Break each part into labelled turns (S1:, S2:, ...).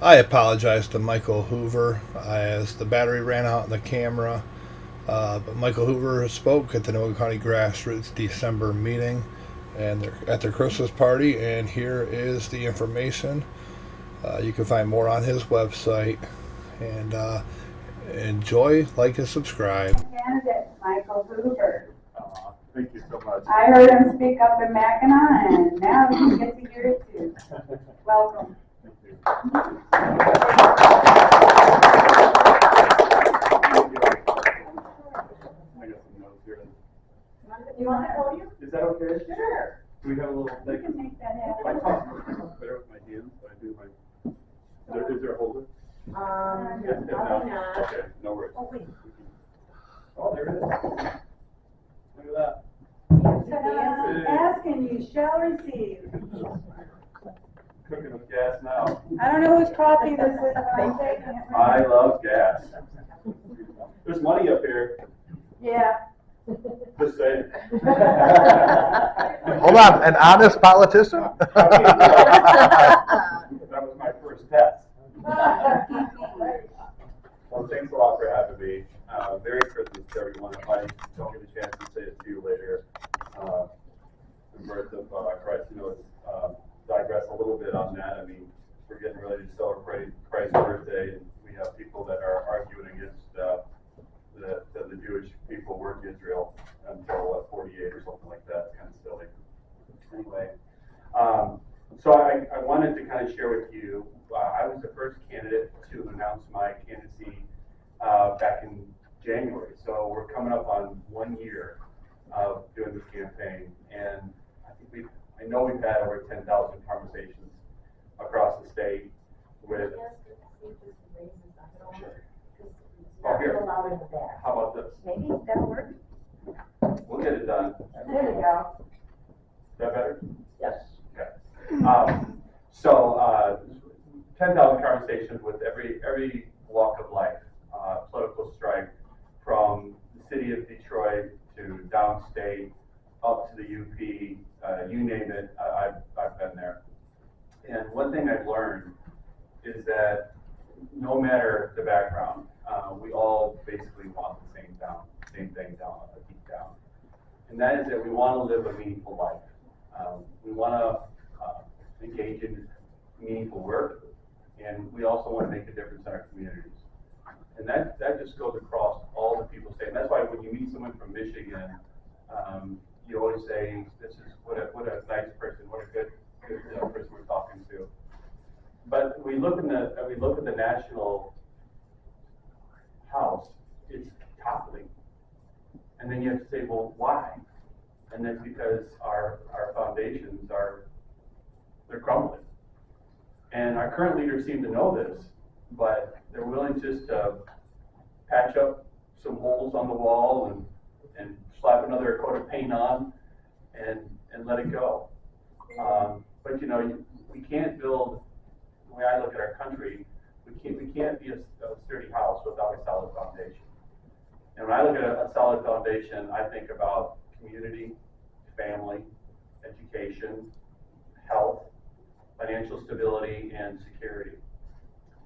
S1: I apologize to Michael Hoover as the battery ran out in the camera. But Michael Hoover spoke at the Newaygo County Grassroots December meeting and at their Christmas party, and here is the information. You can find more on his website. And enjoy, like, and subscribe.
S2: Candidate Michael Hoover.
S3: Thank you so much.
S2: I heard him speak up in Mackinac, and now you get to hear it too. Welcome.
S3: Thank you. I got some notes here.
S2: You want to hold you?
S3: Is that okay?
S2: Sure.
S3: Do we have a little
S2: You
S3: thing?
S2: can take that
S3: I
S2: out.
S3: talk better with my hands, but I do my. Is there a holder? If
S4: Probably not.
S3: Okay, no worries.
S4: Oh, wait.
S3: Oh, there it is. Look at
S2: Ta-da. Ask and you shall receive.
S3: that. Cooking with gas now.
S2: I don't know whose coffee this is, but I'm taking it.
S3: I love gas. There's money up here.
S2: Yeah.
S3: Just saying.
S1: Hold on, an honest politician?
S3: That was my first test. Well, thanks a lot for having me. Merry Christmas to everyone. If I don't get a chance to say it to you later, the birth of Christ, let's digress a little bit on that. I mean, we're getting ready to celebrate Christ's birthday, and we have people that are arguing against the Jewish people were in Israel until 48 or something like that. It's kind of silly. Anyway, so I wanted to kind of share with you, I was the first candidate to announce my candidacy back in January. So we're coming up on 1 year of doing this campaign, and I know we've had over 10,000 conversations across the state with. Oh, here.
S4: Allowed in the back.
S3: How about this?
S4: Maybe that'll work.
S3: We'll get it done.
S2: There you go.
S3: Is that better?
S4: Yes.
S3: Okay. So 10,000 conversations with every walk of life, political stripe, from the city of Detroit to downstate, up to the UP, you name it, I've been there. And one thing I've learned is that no matter the background, we all basically want the same thing down deep down. And that is that we want to live a meaningful life. We want to engage in meaningful work, and we also want to make a difference in our communities. And that just goes across all the people say. And that's why when you meet someone from Michigan, you always say, "This is what a nice person, what a good person we're talking to." But we look at the national house, it's toppling. And then you have to say, well, why? And that's because our foundations they're crumbling. And our current leaders seem to know this, but they're willing just to patch up some holes on the wall and slap another coat of paint on and let it go. But we can't build, the way I look at our country, we can't be a sturdy house without a solid foundation. And when I look at a solid foundation, I think about community, family, education, health, financial stability, and security.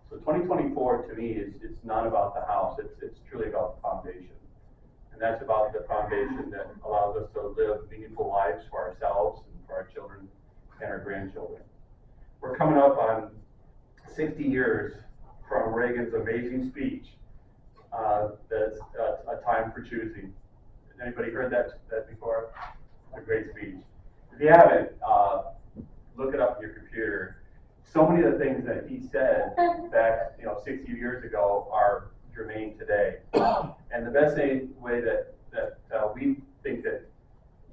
S3: So 2024 to me it's not about the house, it's truly about the foundation. And that's about the foundation that allows us to live meaningful lives for ourselves and for our children and our grandchildren. We're coming up on 60 years from Reagan's amazing speech, that's a time for choosing. Has anybody heard that before? A great speech. If you haven't, look it up on your computer. So many of the things that he said back 60 years ago are germane today. And the best way that we think that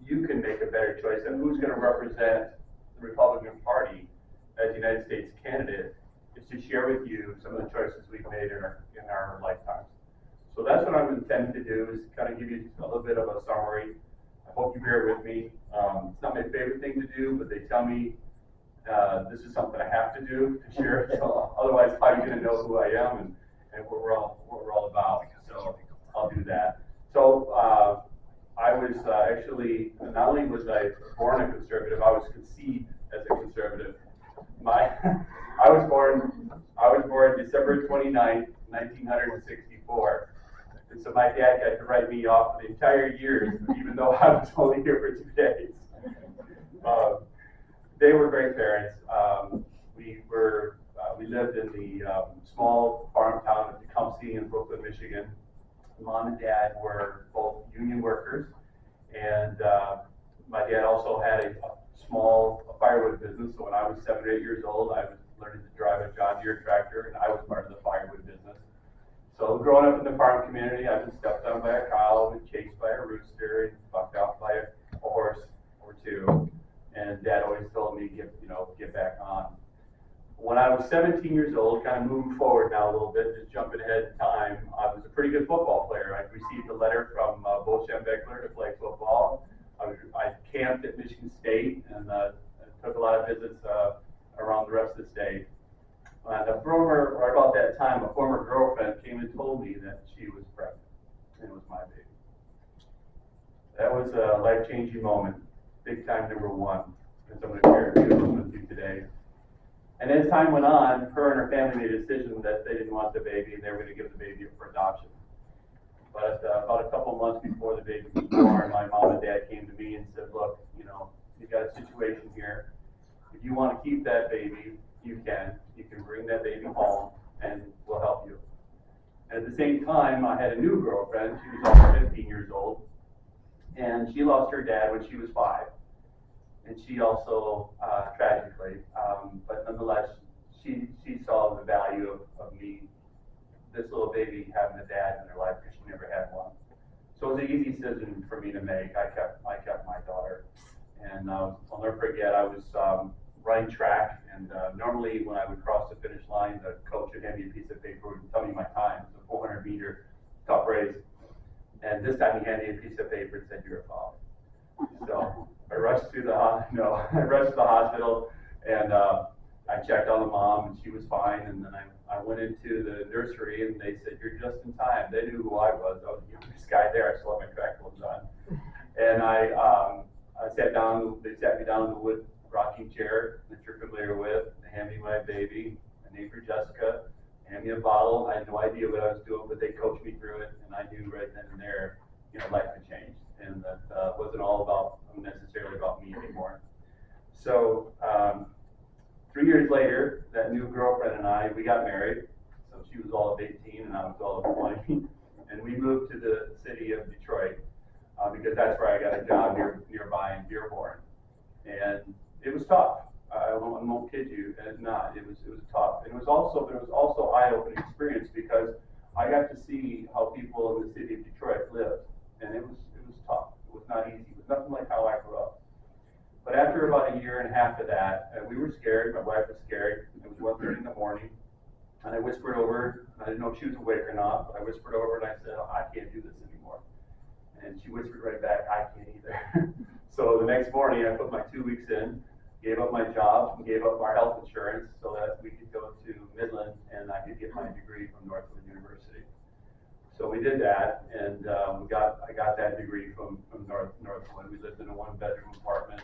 S3: you can make a better choice of who's going to represent the Republican Party as United States candidate is to share with you some of the choices we've made in our lifetimes. So that's what I'm intending to do, is kind of give you a little bit of a summary. I hope you bear with me. It's not my favorite thing to do, but they tell me this is something I have to do to share. So otherwise, how are you going to know who I am and what we're all about? So I'll do that. So I was actually, not only was I born a conservative, I was conceived as a conservative. I was December 29th, 1964. And so my dad got to write me off for the entire year, even though I was only here for 2 days. They were great parents. We lived in the small farm town of Tecumseh in Brooklyn, Michigan. Mom and Dad were both union workers, and my dad also had a small firewood business. So when I was 7 or 8 years old, I was learning to drive a John Deere tractor, and I was part of the firewood business. So growing up in the farm community, I've been stepped on by a cow, been chased by a rooster, and bucked off by a horse or two. And Dad always told me, get back on. When I was 17 years old, kind of moving forward now a little bit, just jumping ahead in time, I was a pretty good football player. I received a letter from Bo Schembeckler to play football. I camped at Michigan State and took a lot of visits around the rest of the state. About that time, a former girlfriend came and told me that she was pregnant, and it was my baby. That was a life-changing moment, big time number one, as I'm going to share with you today. And as time went on, her and her family made a decision that they didn't want the baby, and they were going to give the baby up for adoption. But about a couple months before the baby was born, my mom and dad came to me and said, look, you've got a situation here. If you want to keep that baby, you can. You can bring that baby home, and we'll help you. And at the same time, I had a new girlfriend. She was also 15 years old, and she lost her dad when she was 5. And she also, tragically, but nonetheless, she saw the value of me, this little baby, having a dad in her life, because she never had one. So it was an easy decision for me to make. I kept my daughter. And I'll never forget, I was running track, and normally when I would cross the finish line, the coach would hand me a piece of paper and tell me my time. It was a 400-meter top race. And this time he handed me a piece of paper and said, you're a father. So I rushed to the hospital, and I checked on the mom, and she was fine. And then I went into the nursery, and they said, you're just in time. They knew who I was. I was the youngest guy there. I still had my track clothes on. And I sat down. They sat me down in the wood rocking chair that you're familiar with. They handed me my baby. I named her Jessica. Handed me a bottle. I had no idea what I was doing, but they coached me through it, and I knew right then and there, life had changed, and that wasn't all necessarily about me anymore. So 3 years later, that new girlfriend and I, we got married. So she was all of 18 and I was all of 20, and we moved to the city of Detroit because that's where I got a job nearby in Dearborn, and it was tough. I won't kid you, and it's not. It was tough, and it was also eye-opening experience because I got to see how people in the city of Detroit lived, and it was tough. It was not easy. It was nothing like how I grew up. But after about a year and a half of that, we were scared. My wife was scared. It was 1:30 in the morning, and I whispered over. I didn't know if she was awake or not, but I whispered over and I said, I can't do this anymore. And she whispered right back, I can't either. So the next morning, I put my 2 weeks in, gave up my job, and gave up our health insurance so that we could go to Midland and I could get my degree from Northwood University. So we did that, and I got that degree from Northwood. We lived in a 1-bedroom apartment.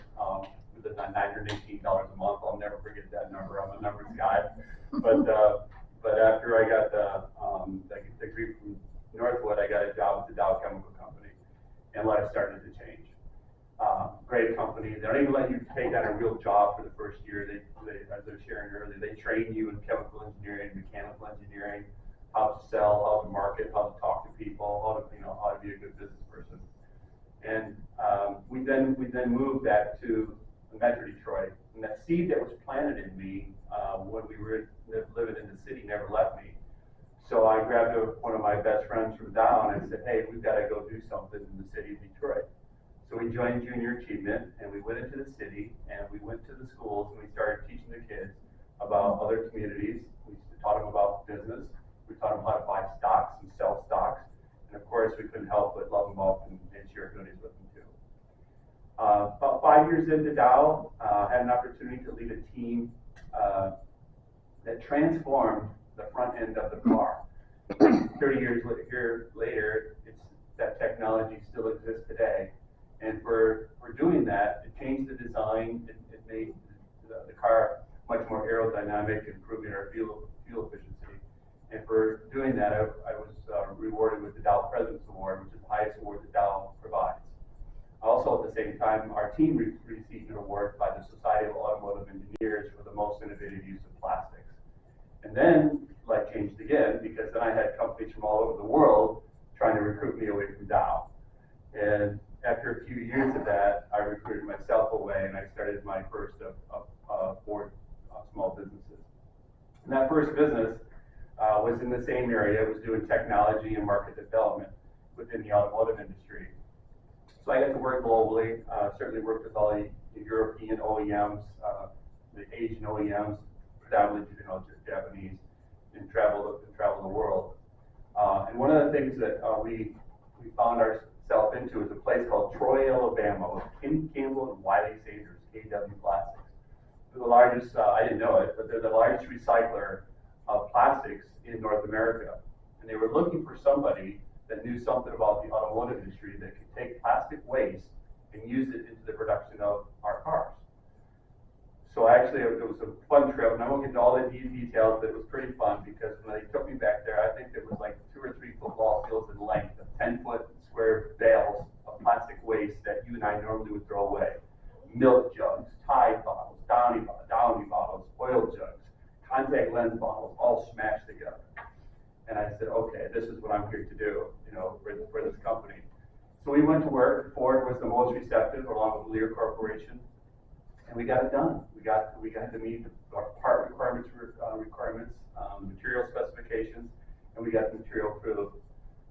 S3: We lived on $918 a month. I'll never forget that number. I'm a numbers guy. But after I got the degree from Northwood, I got a job at the Dow Chemical Company, and life started to change. Great company. They don't even let you take on a real job for the first year. They as they're sharing earlier, they train you in chemical engineering, mechanical engineering, how to sell, how to market, how to talk to people, how to be a good business person. And we then moved that to Metro Detroit, and that seed that was planted in me when we were living in the city never left me. So I grabbed one of my best friends from Dow and I said, hey, we've got to go do something in the city of Detroit. So we joined Junior Achievement, and we went into the city, and we went to the schools, and we started teaching the kids about other communities. We taught them about business. We taught them how to buy stocks and sell stocks. And of course, we couldn't help but love them up and share goodies with them too. About 5 years into Dow, I had an opportunity to lead a team that transformed the front end of the car. 30 years later, that technology still exists today. And for doing that, it changed the design. It made the car much more aerodynamic, improving our fuel efficiency. And for doing that, I was rewarded with the Dow President's Award, which is the highest award that Dow provides. Also, at the same time, our team received an award by the Society of Automotive Engineers for the most innovative use of plastics. And then life changed again, because then I had companies from all over the world trying to recruit me away from Dow. And after a few years of that, I recruited myself away, and I started my first of 4 small businesses. And that first business was in the same area. It was doing technology and market development within the automotive industry. So I got to work globally, certainly worked with all the European OEMs, the Asian OEMs, predominantly, Japanese, and travel the world. And one of the things that we found ourselves into is a place called Troy, Alabama, with Kim Campbell and Wiley Sanders, KW Plastics. They're the largest, I didn't know it, but they're the largest recycler of plastics in North America. And they were looking for somebody that knew something about the automotive industry that could take plastic waste and use it into the production of our cars. So actually, it was a fun trip, and I won't get into all the details, but it was pretty fun, because when they took me back there, I think it was like 2 or 3 football fields in length of 10-foot square bales of plastic waste that you and I normally would throw away. Milk jugs, Tide bottles, Downy bottles, oil jugs, contact lens bottles, all smashed together. And I said, okay, this is what I'm here to do, for this company. So we went to work. Ford was the most receptive, along with Lear Corporation, and we got it done. We got to meet our part requirements, material specifications, and we got the material approved.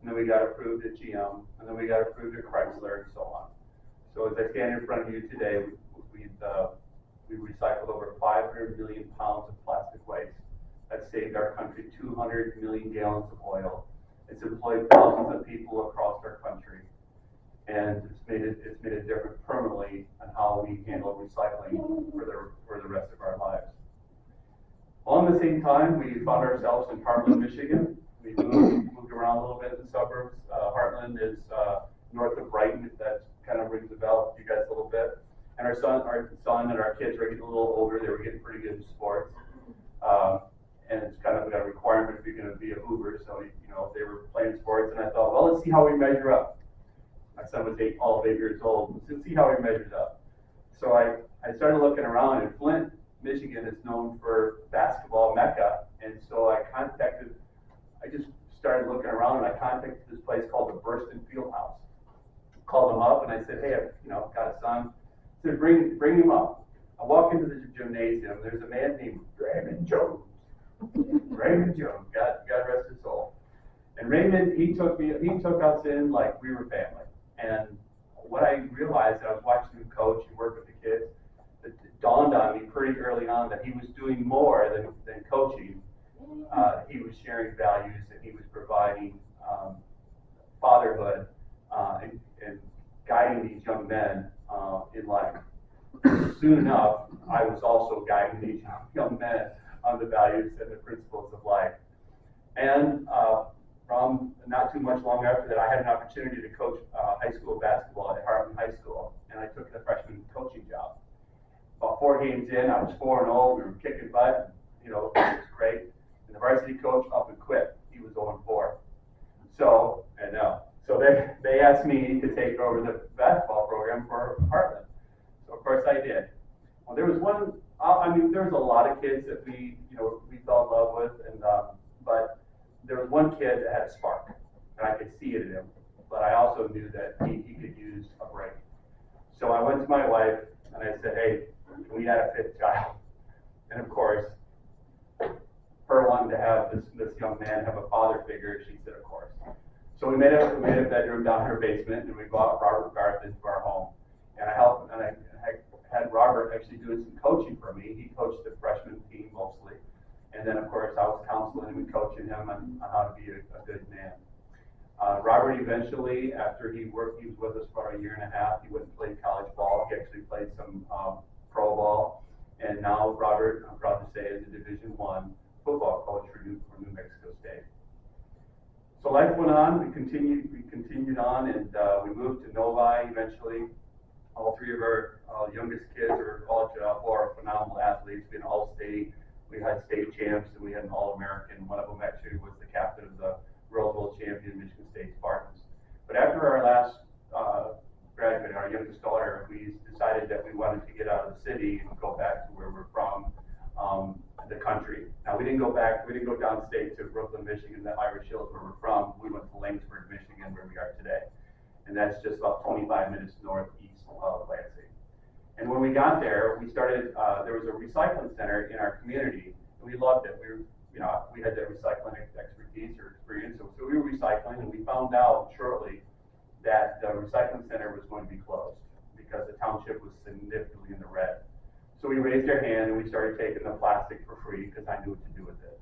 S3: And then we got approved at GM, and then we got approved at Chrysler, and so on. So as I stand in front of you today, we recycled over 500 million pounds of plastic waste. That saved our country 200 million gallons of oil. It's employed thousands of people across our country, and it's made a difference permanently on how we handle recycling for the rest of our lives. All at the same time, we found ourselves in Heartland, Michigan. We moved around a little bit in the suburbs. Heartland is north of Brighton, if that kind of rings a bell to you guys a little bit. And our son and our kids were getting a little older. They were getting pretty good in sports. And it's kind of a requirement if you're going to be a Hoover. So, they were playing sports, and I thought, well, let's see how we measure up. My son was 8 years old. Let's see how he measures up. So I started looking around, and Flint, Michigan is known for basketball mecca. And so I just started looking around, and I contacted this place called the Burston Fieldhouse. Called them up, and I said, hey, I've got a son. I said, bring him up. I walk into the gymnasium. There's a man named Raymond Jones. Raymond Jones, God rest his soul. And Raymond, he took us in like we were family. And what I realized, I was watching him coach and work with the kids, it dawned on me pretty early on that he was doing more than coaching. He was sharing values, and he was providing fatherhood and guiding these young men in life. Soon enough, I was also guiding these young men on the values and the principles of life. And from not too much long after that, I had an opportunity to coach high school basketball at Heartland High School, and I took the freshman coaching job. About 4 games in, I was 4-0. We were kicking butt. It was great. And the varsity coach up and quit. He was 0-4. So they asked me to take over the basketball program for Heartland. So of course I did. Well, there was there was a lot of kids that we fell in love with, but there was one kid that had a spark, and I could see it in him. But I also knew that he could use a break. So I went to my wife and I said, "Hey, can we add a 5th child?" And of course, her wanting to have this young man have a father figure, she said, "Of course." So we made a bedroom down in her basement, and we brought Robert Garth into our home. And I had Robert actually doing some coaching for me. He coached the freshman team mostly. And then, of course, I was counseling and coaching him on how to be a good man. Robert eventually, after he was with us for a year and a half, he went and played college ball. He actually played some pro ball. And now Robert, I'm proud to say, is a Division I football coach for New Mexico State. So life went on. We continued on, and we moved to Novi eventually. All 3 of our youngest kids are phenomenal athletes, being all-state, We had state champs and we had an All-American. One of them actually was the captain of the World Champion Michigan State Spartans. But after our last graduate, our youngest daughter, we decided that we wanted to get out of the city and go back to where we're from, the country. Now we didn't go downstate to Brooklyn, Michigan, the Irish Hills where we're from. We went to Laingsburg, Michigan, where we are today. And that's just about 25 minutes northeast of Lansing. And when we got there, we started, there was a recycling center in our community, and we loved it. We had that recycling expertise or experience, so we were recycling, and we found out shortly that the recycling center was going to be closed because the township was significantly in the red. So we raised our hand and we started taking the plastic for free because I knew what to do with it.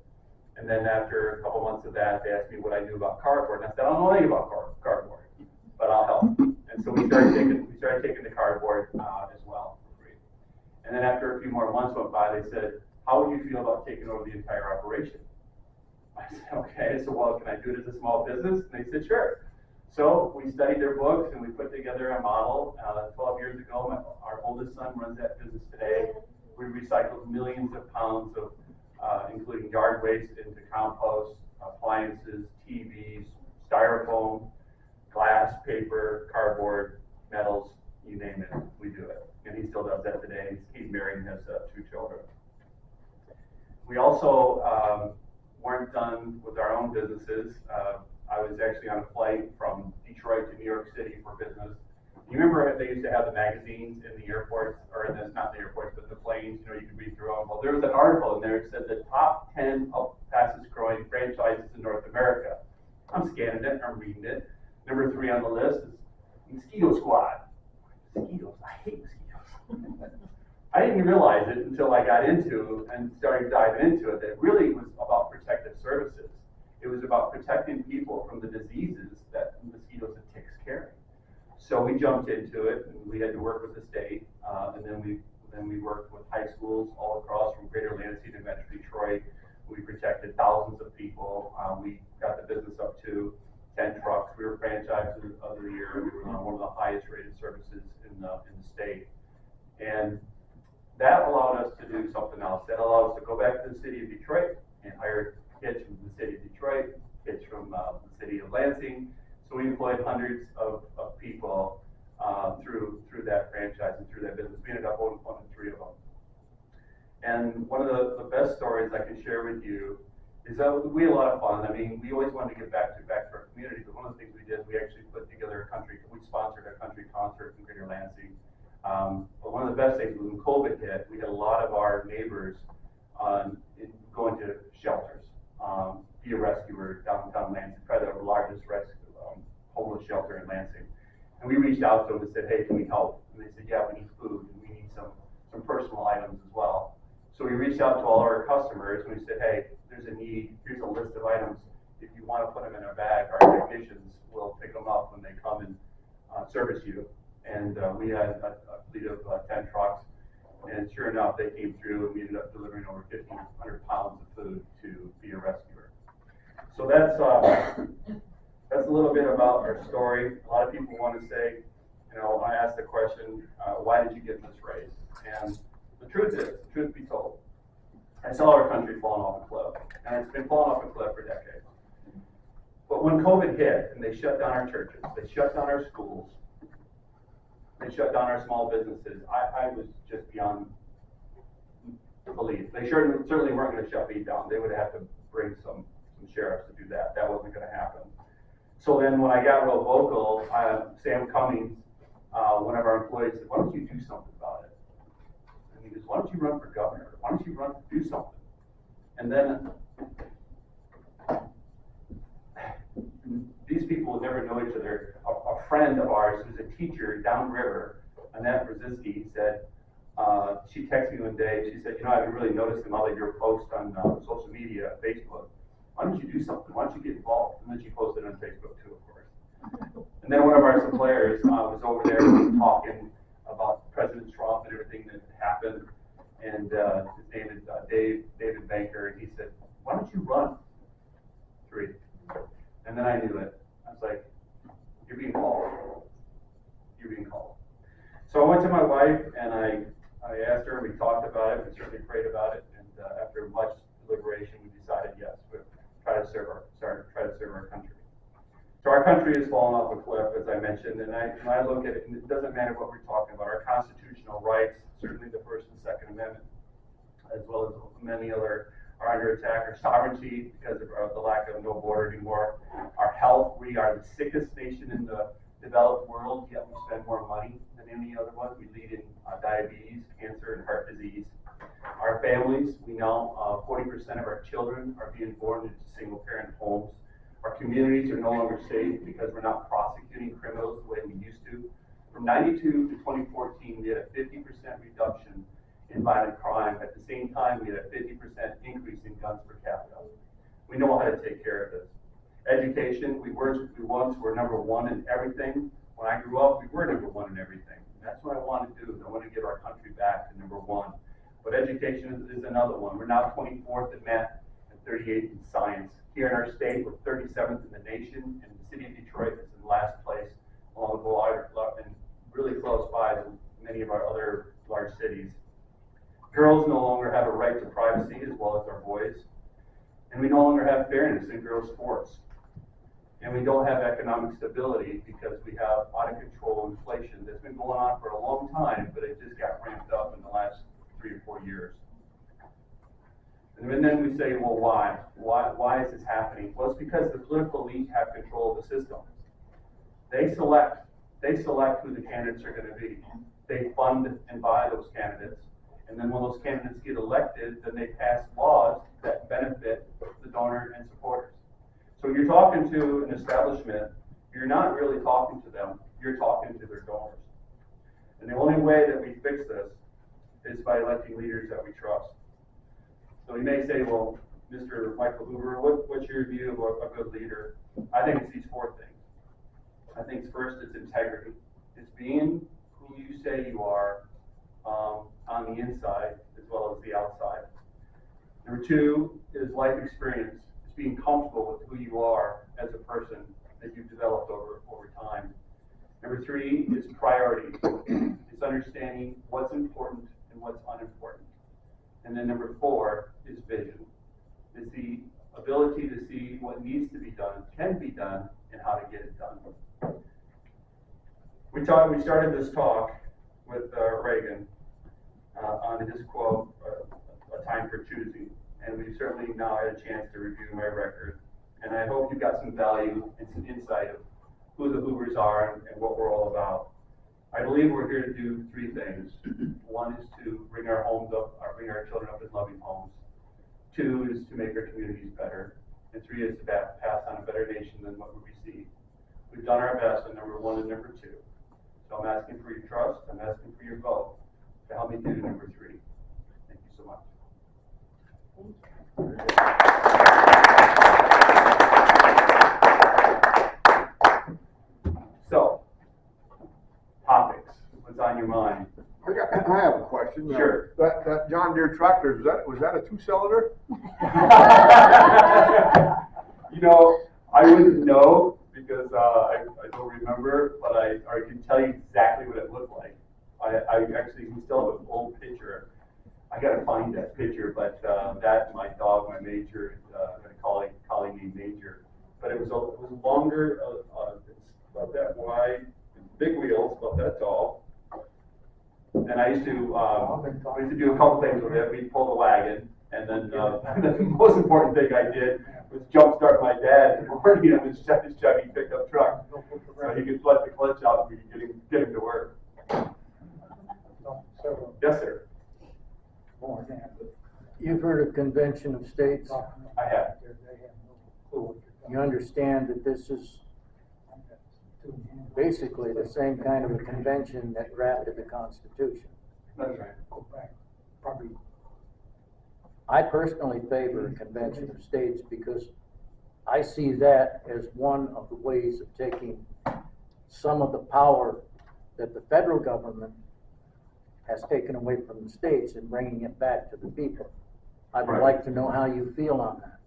S3: And then after a couple months of that, they asked me what I knew about cardboard, and I said, I don't know anything about cardboard, but I'll help. And so we started taking the cardboard as well for free. And then after a few more months went by, they said, how would you feel about taking over the entire operation? I said, okay, so well, can I do it as a small business? And they said, sure. So we studied their books and we put together a model. 12 years ago, our oldest son runs that business today. We recycled millions of pounds of, including yard waste into compost, appliances, TVs, styrofoam, glass, paper, cardboard, metals, you name it, we do it. And he still does that today. He's married and has 2 children. We also weren't done with our own businesses. I was actually on a flight from Detroit to New York City for business. You remember they used to have the magazines in the airports, or in the, not the airports, but the planes, you could read through them. Well, there was an article in there that said the top 10 fastest growing franchises in North America. I'm scanning it, I'm reading it. Number 3 on the list is Mosquito Squad. Mosquitoes, I hate mosquitoes. I didn't realize it until I got into and started diving into it, that it really was about protective services. It was about protecting people from the diseases that mosquitoes and ticks carry. So we jumped into it, and we had to work with the state, and then we worked with high schools all across from Greater Lansing to Metro Detroit. We protected thousands of people. We got the business up to 10 trucks. We were franchised of the year. We were one of the highest rated services in the state, and that allowed us to do something else. That allowed us to go back to the city of Detroit and hire kids from the city of Detroit, kids from the city of Lansing. So we employed hundreds of people through that franchise and through that business. We ended up owning 3 of them. And one of the best stories I can share with you is that we had a lot of fun. I mean, we always wanted to give back to our community, but one of the things we did, we actually put together we sponsored a country concert in Greater Lansing. But one of the best things was when COVID hit, we had a lot of our neighbors going to shelters. Be a rescuer downtown Lansing, probably the largest homeless shelter in Lansing. And we reached out to them and said, hey, can we help? And they said, yeah, we need food and we need some personal items as well. So we reached out to all our customers and we said, hey, there's a need, here's a list of items. If you want to put them in a bag, our technicians will pick them up when they come and service you. And we had a fleet of 10 trucks, and sure enough, they came through and we ended up delivering over 1,500 pounds of food to Be a Rescuer. So that's a little bit about our story. A lot of people want to say, I asked the question, why did you get this raise? And the truth be told, I saw our country falling off a cliff, and it's been falling off a cliff for decades. But when COVID hit and they shut down our churches, they shut down our schools, they shut down our small businesses, I was just beyond belief. They certainly weren't going to shut me down. They would have to bring some sheriffs to do that. That wasn't going to happen. So then when I got real vocal, Sam Cummings, one of our employees, said, why don't you do something about it? And he goes, why don't you run for governor? Why don't you run to do something? And then these people would never know each other. A friend of ours who's a teacher downriver, Annette Brzezinski, said, she texted me one day, she said, I've been really noticing all of your posts on social media, Facebook. Why don't you do something? Why don't you get involved? And then she posted on Facebook too, of course. And then one of our suppliers was over there talking about President Trump and everything that happened. And his name is David Banker, and he said, why don't you run? 3. And then I knew it. I was like, you're being called. You're being called. So I went to my wife and I asked her, and we talked about it, we certainly prayed about it, and after much deliberation, we decided yes, we'll try to serve our country. So our country has fallen off a cliff, as I mentioned, and when I look at it, and it doesn't matter what we're talking about, our constitutional rights, certainly the First and Second Amendment, as well as many other, are under attack. Our sovereignty, because of the lack of no border anymore. Our health, we are the sickest nation in the developed world, yet we spend more money than any other one. We lead in diabetes, cancer, and heart disease. Our families, we know 40% of our children are being born into single-parent homes. Our communities are no longer safe because we're not prosecuting criminals the way we used to. From 92 to 2014, we had a 50% reduction in violent crime. At the same time, we had a 50% increase in guns per capita. We know how to take care of this. Education, we once were number one in everything. When I grew up, we were number one in everything. And that's what I want to do, is I want to get our country back to number one. But education is another one. We're now 24th in math and 38th in science. Here in our state, we're 37th in the nation, and the city of Detroit is in last place, along with and really close by to many of our other large cities. Girls no longer have a right to privacy, as well as our boys. And we no longer have fairness in girls' sports. And we don't have economic stability because we have out of control inflation that's been going on for a long time, but it just got ramped up in the last 3 or 4 years. And then we say, well, why? Why is this happening? Well, it's because the political elite have control of the system. They select who the candidates are going to be. They fund and buy those candidates. And then when those candidates get elected, then they pass laws that benefit the donor and supporters. So you're talking to an establishment, you're not really talking to them, you're talking to their donors. And the only way that we fix this is by electing leaders that we trust. So you may say, well, Mr. Michael Hoover, what's your view of a good leader? I think it's these 4 things. I think first, it's integrity. It's being who you say you are on the inside as well as the outside. Number 2 is life experience. It's being comfortable with who you are as a person that you've developed over time. Number 3 is priority. It's understanding what's important and what's unimportant. And then number 4 is vision. It's the ability to see what needs to be done, can be done, and how to get it done. We started this talk with Reagan on his quote, "A time for choosing," and we've certainly now had a chance to review my record. And I hope you got some value and some insight of who the Hoovers are and what we're all about. I believe we're here to do 3 things. 1 is to bring our homes up, or bring our children up in loving homes. 2 is to make our communities better. And 3 is to pass on a better nation than what we received. We've done our best on number 1 and number 2. So I'm asking for your trust, I'm asking for your vote to help me do number 3. Thank you so much. So, topics. What's on your mind?
S4: I have a question.
S3: Sure.
S4: That John Deere tractor, was that a 2-cylinder?
S3: You know, I wouldn't know because I don't remember, but I can tell you exactly what it looked like. We still have an old picture. I gotta find that picture, but that, my dog, my Major, a colleague named Major, but it was longer, it's about that wide, big wheels, about that tall. And I used to do a couple things with it. We'd pull the wagon, and then the most important thing I did was jump start my dad in the morning on his Chevy pickup truck, so he could let the clutch out and we could get him to work. Yes, sir.
S5: You've heard of Convention of States.
S3: I have.
S5: You understand that this is basically the same kind of a convention that drafted the Constitution.
S3: That's right.
S5: I personally favor a Convention of States because I see that as one of the ways of taking some of the power that the federal government has taken away from the states and bringing it back to the people. I would like to know how you feel on that.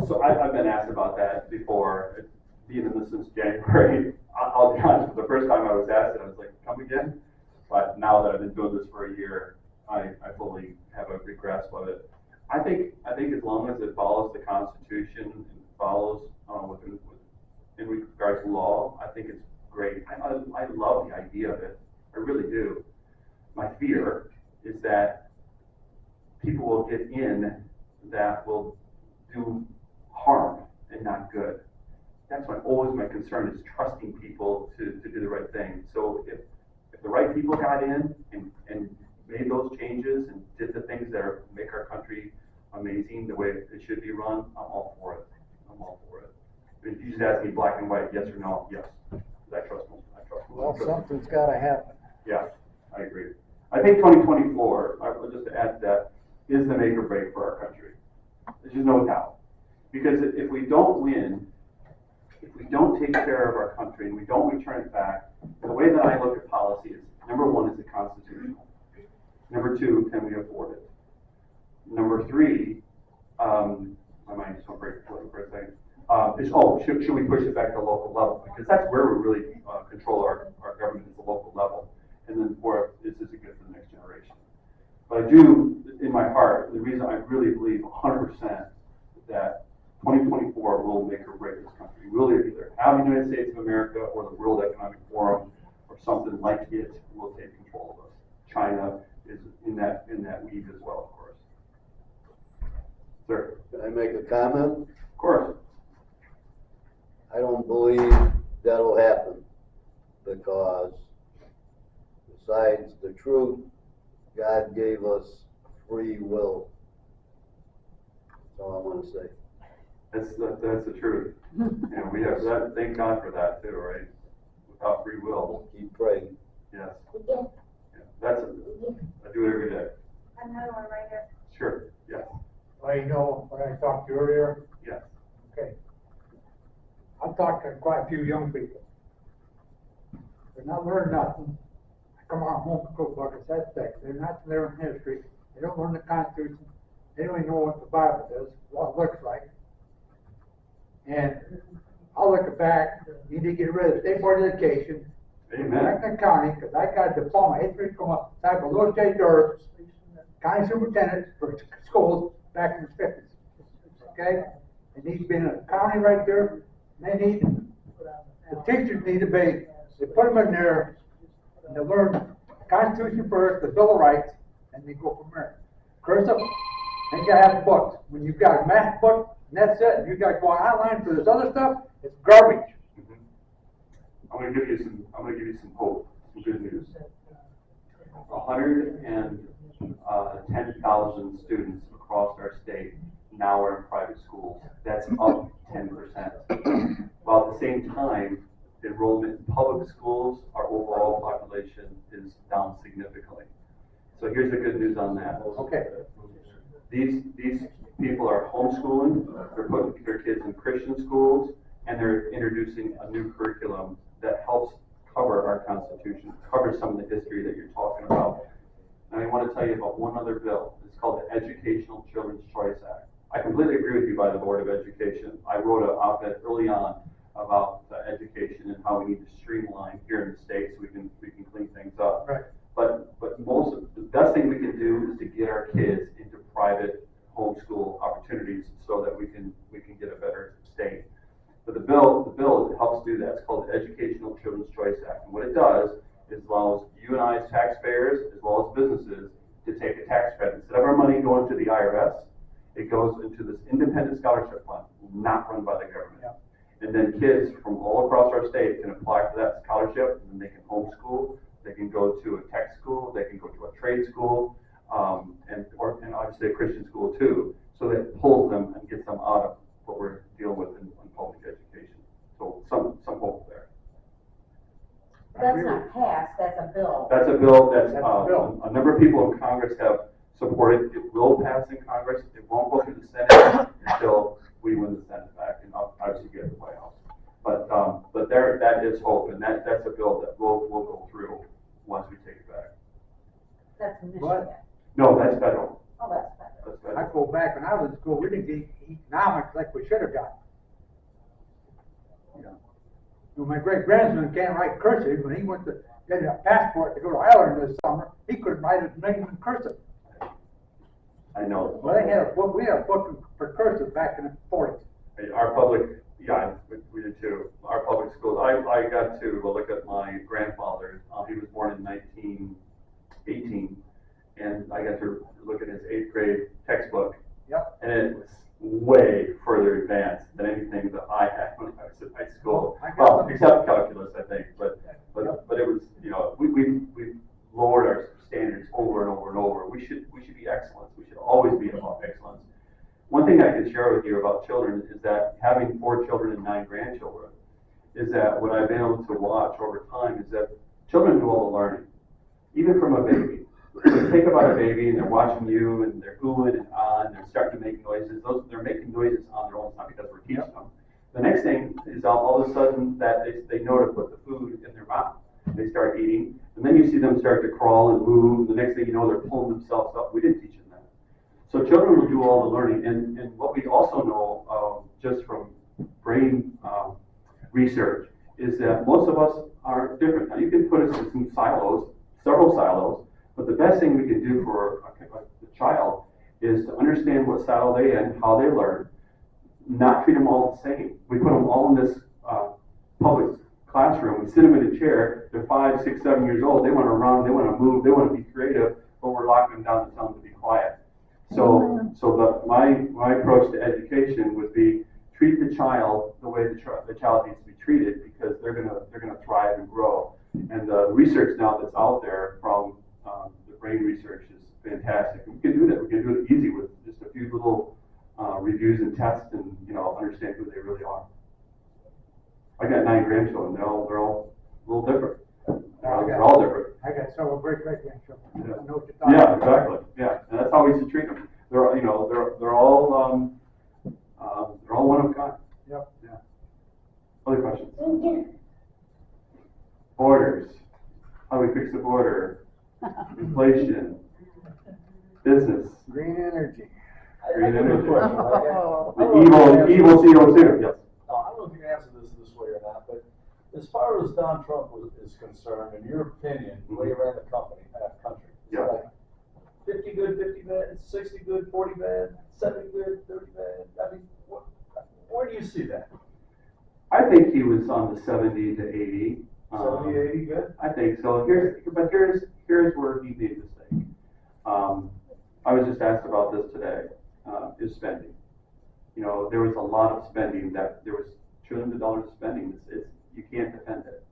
S3: So I've been asked about that before, being in this since January. I'll be honest, the first time I was asked it, I was like, come again? But now that I've been doing this for a year, I fully have a good grasp of it. I think as long as it follows the Constitution and follows, in regards to law, I think it's great. I love the idea of it. I really do. My fear is that people will get in that will do harm and not good. That's always my concern, is trusting people to do the right thing. So if the right people got in and made those changes and did the things that make our country amazing the way it should be run, I'm all for it. I'm all for it. If you just ask me black and white, yes or no, yes. I trust them.
S5: Well, something's gotta happen.
S3: Yeah, I agree. I think 2024, just to add to that, is the make or break for our country. There's just no doubt. Because if we don't win, if we don't take care of our country and we don't return it back, the way that I look at policy is, number one, is it constitutional? Number two, can we afford it? Number three, my mind just went break for a second. Should we push it back to the local level? Because that's where we really control our government, is the local level. And then fourth, is this good for the next generation? But I do, in my heart, the reason I really believe 100% that 2024 will make or break this country. We'll either have the United States of America or the World Economic Forum or something like it will take control of us. China is in that weave as well, of course. Sir?
S6: Can I make a comment?
S3: Of course.
S6: I don't believe that'll happen, because besides the truth, God gave us free will. That's all I want to say.
S3: That's the truth. And we have that, thank God for that too, right? Without free will.
S6: Keep praying.
S3: Yes. Yeah, I do it every day.
S2: Another one right here.
S3: Sure, yes,
S7: Well, you know, what I talked to you earlier,
S3: yes.
S7: okay. I've talked to quite a few young people. They're not learning nothing. I come on home from cookbook, it's that thick. They're not learning history. They don't learn the Constitution. They don't even know what the Bible does, what it looks like. And I'll look back, you need to get rid of state board of education,
S3: Amen.
S7: Franklin County, because I got a diploma, history diploma, type of Louis J. Durr, county superintendent for schools back in the 50s. Okay? It needs to be in a county right there. They need, the teachers need to be, they put them in there, and they learn the Constitution first, the Bill of Rights, and they go from there. Cursive, and you gotta have books. When you've got a math book, and that's it, you gotta go online for this other stuff, it's garbage.
S3: Mhm. I'm gonna give you some hope, some good news. 110,000 students across our state now are in private schools. That's up 10%. While at the same time, enrollment in public schools, our overall population is down significantly. So here's the good news on that.
S7: Okay.
S3: These people are homeschooling, they're putting their kids in Christian schools, and they're introducing a new curriculum that helps cover our Constitution, covers some of the history that you're talking about. And I want to tell you about one other bill. It's called the Educational Children's Choice Act. I completely agree with you by the Board of Education. I wrote an op-ed early on about education and how we need to streamline here in the state so we can clean things up.
S7: Right.
S3: But the best thing we can do is to get our kids into private homeschool opportunities so that we can get a better state. But the bill helps do that. It's called the Educational Children's Choice Act. And what it does is allows you and I as taxpayers, as well as businesses, to take a tax credit. Instead of our money going to the IRS, it goes into this independent scholarship fund, not run by the government.
S7: Yeah.
S3: And then kids from all across our state can apply for that scholarship, and then they can homeschool, they can go to a tech school, they can go to a trade school, and obviously a Christian school too. So that pulls them and gets them out of what we're dealing with in public education. So some hope there.
S8: That's not passed, that's a bill.
S3: That's a bill
S7: That's a bill.
S3: a number of people in Congress have supported. It will pass in Congress. It won't go through the Senate until we win the Senate back and obviously get the White House. But that is hope, and that's a bill that will go through once we take it back.
S8: That's Michigan.
S7: What?
S3: No, that's federal.
S8: Oh, that's federal.
S3: That's
S7: I
S3: federal.
S7: go back when I was in school, we didn't get economics like we should have got.
S3: Yeah.
S7: Well, my great grandson can't write cursive, when he went to get a passport to go to Ireland this summer, he couldn't write his name in cursive.
S3: I know.
S7: Well, we had a book for cursive back in the 40s.
S3: Our public, yeah, we did too. Our public schools, I got to look at my grandfather. He was born in 1918, and I got to look at his 8th grade textbook.
S7: Yep.
S3: And it was way further advanced than anything that I had when I was in high school. Well, except calculus, I think, but it was, we lowered our standards over and over and over. We should be excellence. We should always be about excellence. One thing I can share with you about children is that having 4 children and 9 grandchildren is that what I've been able to watch over time is that children do all the learning, even from a baby. So you think about a baby and they're watching you and they're oohing and ah and they're starting to make noises. They're making noises on their own. It's not because we're teaching them. The next thing is all of a sudden that they know to put the food in their mouth. They start eating, and then you see them start to crawl and move. The next thing you know, they're pulling themselves up. We didn't teach them that. So children will do all the learning. And what we also know just from brain research is that most of us are different. Now you can put us in some silos, several silos, but the best thing we can do for a child is to understand what silo they're in, how they learn, not treat them all the same. We put them all in this public classroom, we sit them in a chair, they're 5, 6, 7 years old, they want to run, they want to move, they want to be creative, but we're locking them down and telling them to be quiet. So my approach to education would be treat the child the way the child needs to be treated, because they're gonna thrive and grow. And the research now that's out there from the brain research is fantastic. We can do that. We can do it easy with just a few little reviews and tests, and understand who they really are. I got 9 grandchildren. They're all a little different. They're all different.
S7: I got several great grandchildren.
S3: Yeah.
S7: I know what you're talking
S3: Yeah,
S7: about.
S3: exactly. Yeah, and that's how we should treat them. They're all one of a kind.
S7: Yep.
S3: Yeah. Other questions? Borders. How do we fix the border? Inflation. Business.
S5: Green energy.
S3: Green
S9: I have a
S3: energy.
S9: question, right?
S3: The evil CO2. Yes.
S9: No, I don't know if you can answer this way or not, but as far as Don Trump is concerned, in your opinion, the way he ran the country, is it
S3: Yeah.
S9: like 50 good, 50 bad, 60 good, 40 bad, 70 good, 30 bad? I mean, where do you see that?
S3: I think he was on the 70 to 80.
S9: 70, 80 good?
S3: I think so. Here's where he made a mistake. I was just asked about this today. Is spending. There was a lot of spending there was trillions of dollars of spending. You can't defend it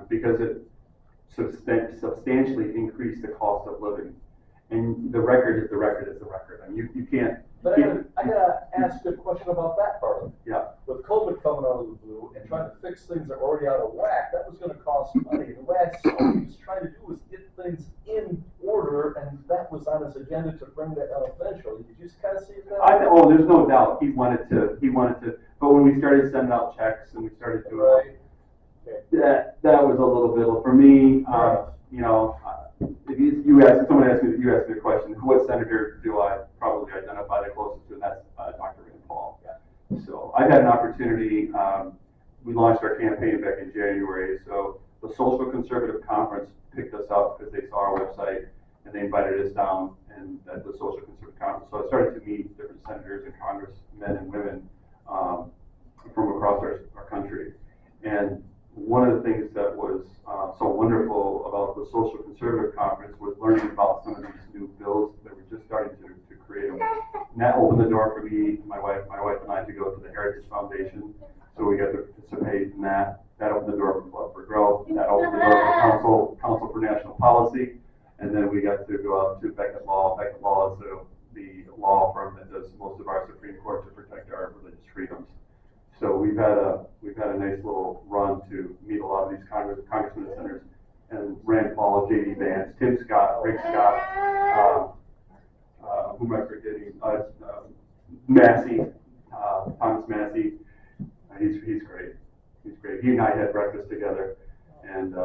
S3: because it substantially increased the cost of living. And the record is the record is the record. I mean, you can't.
S9: But I gotta ask a question about that part of it.
S3: Yeah.
S9: With COVID coming out of the blue and trying to fix things that are already out of whack, that was gonna cost money. And what he was trying to do was get things in order, and that was on his agenda to bring that out eventually. Did you kind of see that?
S3: There's no doubt he wanted to. But when we started sending out checks and we started doing
S9: Right. Okay.
S3: that was a little bit for me. If someone asked me a question, what senator do I probably identify the closest to, and that's Dr. Rand Paul. Yeah. So I had an opportunity. We launched our campaign back in January. So the Social Conservative Conference picked us up because they saw our website and they invited us down and at the Social Conservative Conference. So I started to meet different senators and congressmen and women from across our country. And one of the things that was so wonderful about the Social Conservative Conference was learning about some of these new bills that were just starting to create them. And that opened the door for me, my wife and I, to go to the Heritage Foundation. So we got to participate in that. That opened the door for Club for Growth. That opened the door for Council for National Policy. And then we got to go out to Beckett Law. Beckett Law is the law firm that does most of our Supreme Court to protect our religious freedoms. So we've had a nice little run to meet a lot of these congressmen and senators, and Rand Paul, J.D. Vance, Tim Scott, Rick Scott, who am I forgetting? Massey, Thomas Massey. He's great. He's great. He and I had breakfast together, and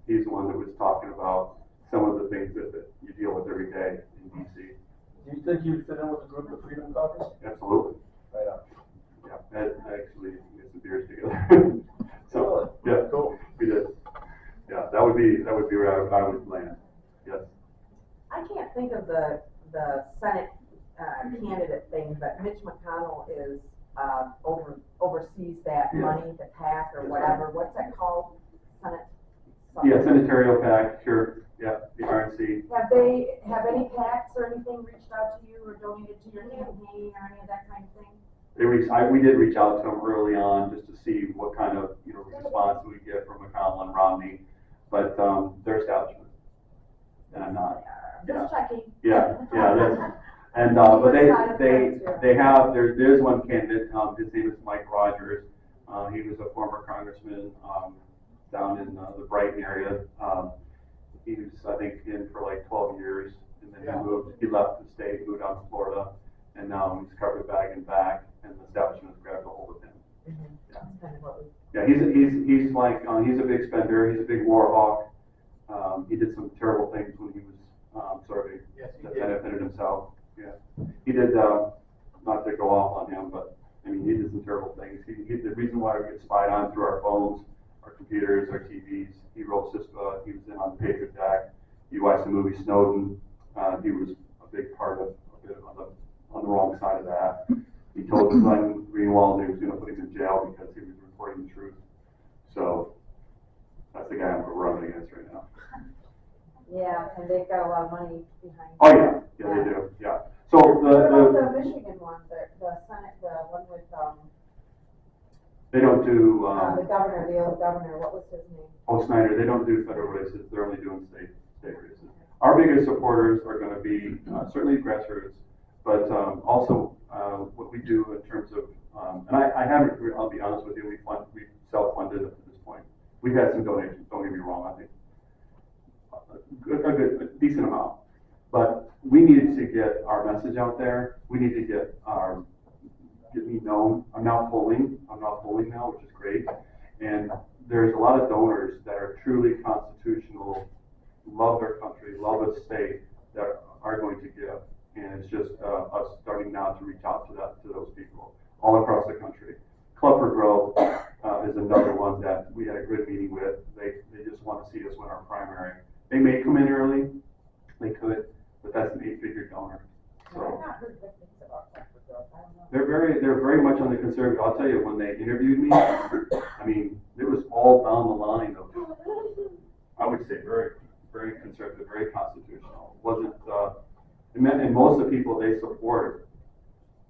S3: he's the one that was talking about some of the things that you deal with every day in D.C.
S9: Do you think you'd fit in with the group of Freedom Caucus?
S3: Absolutely.
S9: Right on.
S3: Yeah, I actually get some beers together. So
S9: Really?
S3: yeah,
S9: Cool.
S3: we did. Yeah, that would be
S8: thing, but Mitch McConnell is, oversees that
S3: Yes.
S8: money, the PAC or
S3: That's
S8: whatever, what's that called? Senate? something.
S3: Yeah, senatorial PAC, sure, yeah, the RNC.
S8: Have any PACs or anything reached out to you or donated to your campaign or any of that kind of thing?
S3: We did reach out to them early on just to see what kind of, response we get from McConnell and Romney, but, they're establishment. And I'm not.
S8: Just checking.
S3: Yeah, that's, and, but they have, there's one candidate, his name is Mike Rogers. He was a former congressman, down in, the Brighton area. He was, I think, in for like 12 years, and then he left the state, moved out to Florida, and now he's carpetbagging back, and the establishment's grabbed a hold of him.
S8: Mm-hmm.
S3: Yeah.
S8: That's kind of what we.
S3: Yeah, he's like, he's a big spender, he's a big war hawk. He did some terrible things when he was, serving.
S7: Yes, he
S3: that
S7: did.
S3: benefited himself. Yeah, he did, not to go off on him, but, I mean, he did some terrible things. The reason why we get spied on through our phones, our computers, our TVs, he wrote CISPA, he was in on the Patriot Act. You watch the movie Snowden, he was a big part of, a bit on the wrong side of that. He told Glenn Greenwald he was gonna put him in jail because he was reporting the truth. So, that's the guy I'm running against right now.
S8: Yeah, and they've got a lot of money behind.
S3: Oh, yeah, they do, yeah. So,
S8: What about the Michigan one, the Senate, the one with,
S3: they don't do,
S8: the governor, the old governor, what was his name?
S3: Snyder, they don't do federal races, they're only doing state races. Our biggest supporters are gonna be, certainly Grassroots, but, also, what we do in terms of, and I haven't, I'll be honest with you, we self-funded up to this point. We've had some donations, don't get me wrong, I think, a decent amount. But we needed to get our message out there, we need to get me known. I'm now polling now, which is great. And there's a lot of donors that are truly constitutional, love their country, love its state, that are going to give. And it's just us starting now to reach out to those people all across the country. Club for Growth is another one that we had a good meeting with. They just want to see us win our primary. They may come in early, they could, but that's an 8-figure donor. So
S8: I've not heard good things about that for girls, I don't know.
S3: they're very much on the conservative. I'll tell you, when they interviewed me, I mean, it was all down the line of, I would say, very, very conservative, very constitutional. Wasn't, and most of the people they support,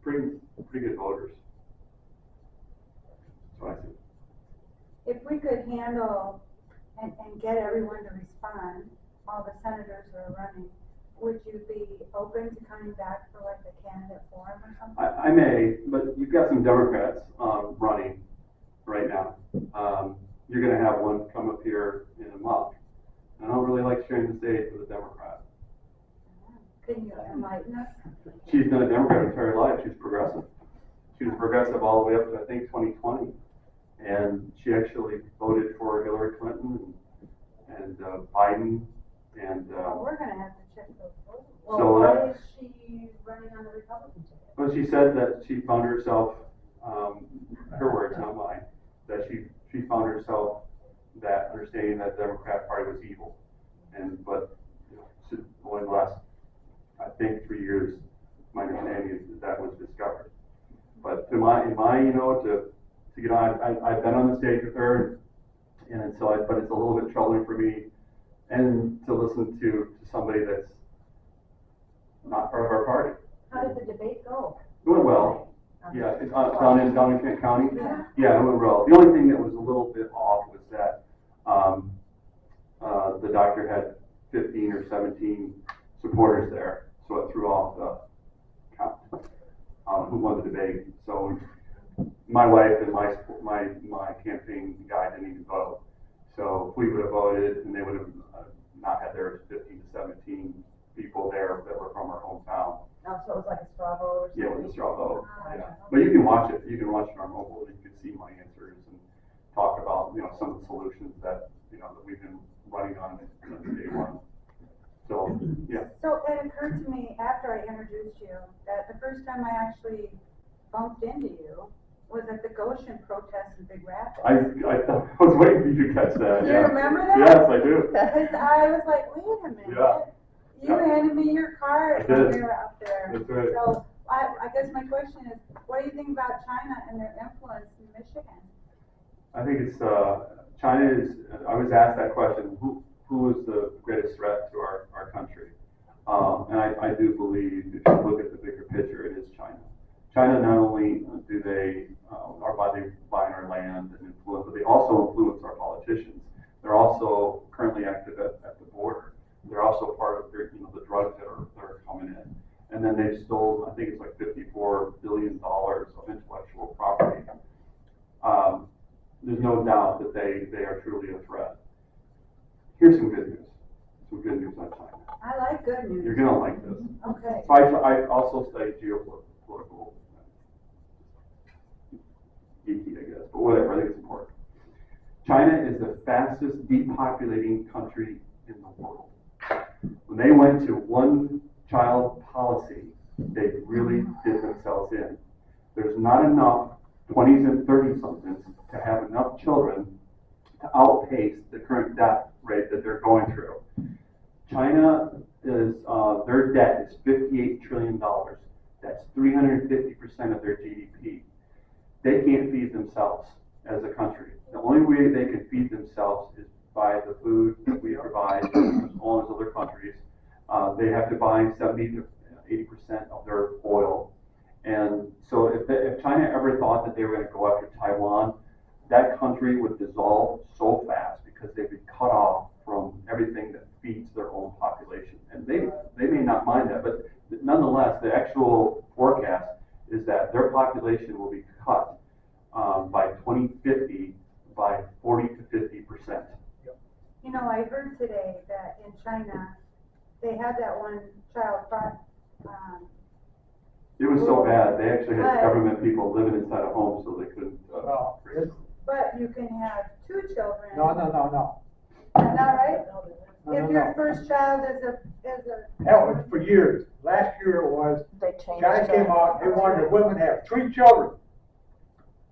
S3: pretty good voters. So I see.
S10: If we could handle and get everyone to respond, all the senators who are running, would you be open to coming back for like a candidate forum or something?
S3: I may, but you've got some Democrats running right now. You're gonna have one come up here in a month. I don't really like sharing the stage with a Democrat.
S10: Can you enlighten us?
S3: She's been a Democrat her entire life. She's progressive. She was progressive all the way up to, I think, 2020. And she actually voted for Hillary Clinton and Biden. And
S10: Well, we're gonna have to check those votes.
S8: Well,
S3: So,
S8: why is she running on the Republican ticket?
S3: well, she said that she found herself, her words, not mine, that she found herself that understanding that the Democrat Party was evil. But only the last, I think, 3 years, my understanding is that was discovered. But in my, to get on, I've been on the stage with her, and so but it's a little bit troubling for me, and to listen to somebody that's not part of our party.
S8: How did the debate go?
S3: It went well. Yeah, down in Kent County. Yeah, it went well. The only thing that was a little bit off was that the doctor had 15 or 17 supporters there, so it threw off the count who won the debate. So my wife and my campaign guy didn't even vote. So if we would have voted, and they would have not had their 15 to 17 people there that were from our hometown.
S8: Oh, so it was like a straw vote or something?
S3: Yeah, it was a straw vote. Yeah. But you can watch it. You can watch it on our mobile. You can see my answers and talk about, some of the solutions that, that we've been running on since day one. So, yeah.
S10: So it occurred to me after I introduced you that the first time I actually bumped into you was at the Goshen protest in Big Rapids.
S3: I was waiting for you to catch that.
S10: Do you
S3: Yeah.
S10: remember that?
S3: Yes, I do.
S10: Because I was like, wait a minute.
S3: Yeah.
S10: You handed me your card
S3: I
S10: when
S3: did.
S10: we were up there.
S3: That's right.
S10: So I guess my question is, what do you think about China and their influence in Michigan?
S3: I think it's, China is, I was asked that question, who is the greatest threat to our country? And I do believe, if you look at the bigger picture, it is China. China not only do they, are buying our land and influence, but they also influence our politicians. They're also currently active at the border. They're also part of their, the drugs that are coming in. And then they stole, I think it's like $54 billion of intellectual property. There's no doubt that they are truly a threat. Here's some good news. Some good news on China.
S10: I like good news.
S3: You're gonna like this.
S10: Okay.
S3: So I also study geopolitical, geeky, I guess, but whatever, I think it's important. China is the fastest depopulating country in the world. When they went to one-child policy, they really did themselves in. There's not enough 20s and 30-somethings to have enough children to outpace the current death rate that they're going through. China is, their debt is $58 trillion. That's 350% of their GDP. They can't feed themselves as a country. The only way they can feed themselves is by the food that we provide, as well as other countries. They have to buy 70 to 80% of their oil. And so if China ever thought that they were going to go after Taiwan, that country would dissolve so fast because they'd be cut off from everything that feeds their own population. And they may not mind that, but nonetheless, the actual forecast is that their population will be cut by 2050 by 40 to 50%.
S10: You know, I heard today that in China, they had that one child,
S3: It was so bad, they actually had government people living inside a home so they couldn't.
S10: but you can have 2 children.
S7: No.
S10: Isn't that right?
S7: No,
S10: If
S7: no,
S10: your
S7: no.
S10: first child is a.
S7: That was for years. Last year it was,
S8: They changed
S7: guys came out, they wanted the women to have 3 children.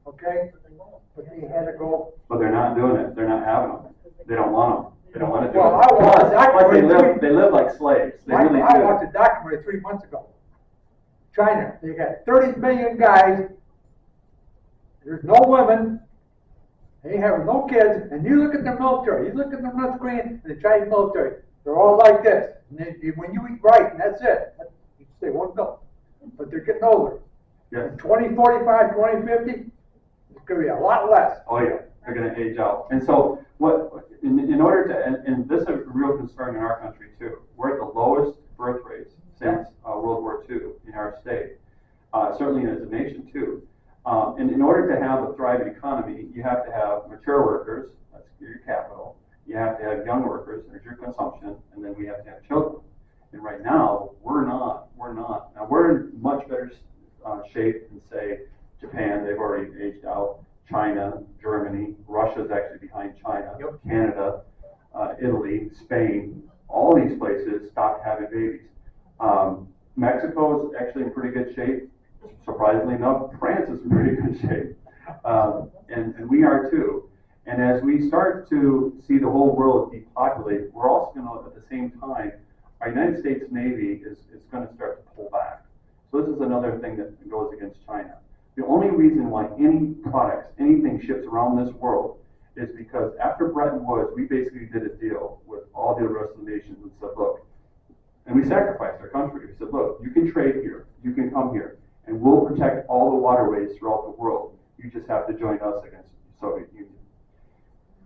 S7: Okay? But they had to go.
S3: But they're not doing it, they're not having them, they don't want them, they don't want to do
S7: Well,
S3: it.
S7: I watched that
S3: Plus, they live like slaves, they really
S7: I
S3: do.
S7: watched a documentary 3 months ago. China, they got 30 million guys. There's no women. They have no kids. And you look at the military. You look at the North Korean and the Chinese military. They're all like this. And when you eat right, and that's it. You stay one milk. But they're getting older.
S3: Yes.
S7: 2045, 2050, it's going to be a lot less.
S3: Oh yeah, they're going to age out. And so in order to, and this is a real concern in our country too. We're at the lowest birth rates since World War II in our state, certainly as a nation too. And in order to have a thriving economy, you have to have mature workers, that's your capital. You have to have young workers, there's your consumption, and then we have to have children. And right now, we're not. Now we're in much better shape than say Japan, they've already aged out. China, Germany, Russia's actually behind China, Canada, Italy, Spain, all these places stopped having babies. Mexico is actually in pretty good shape. Surprisingly enough, France is in pretty good shape. And we are too. And as we start to see the whole world depopulate, we're also going to, at the same time, our United States Navy is going to start to pull back. So this is another thing that goes against China. The only reason why any products, anything ships around this world is because after Bretton Woods, we basically did a deal with all the rest of the nations and said, look, and we sacrificed our country. We said, look, you can trade here, you can come here, and we'll protect all the waterways throughout the world. You just have to join us against the Soviet Union.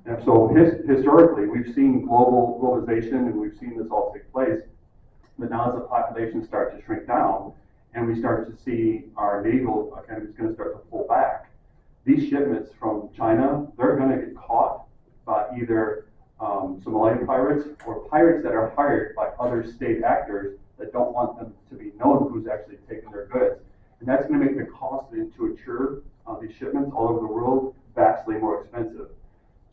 S3: And so historically, we've seen globalization and we've seen this all take place. But now as the population starts to shrink down and we start to see our naval academy is going to start to pull back, these shipments from China, they're going to get caught by either Somali pirates or pirates that are hired by other state actors that don't want them to be known who's actually taking their goods. And that's going to make the cost to insure these shipments all over the world vastly more expensive.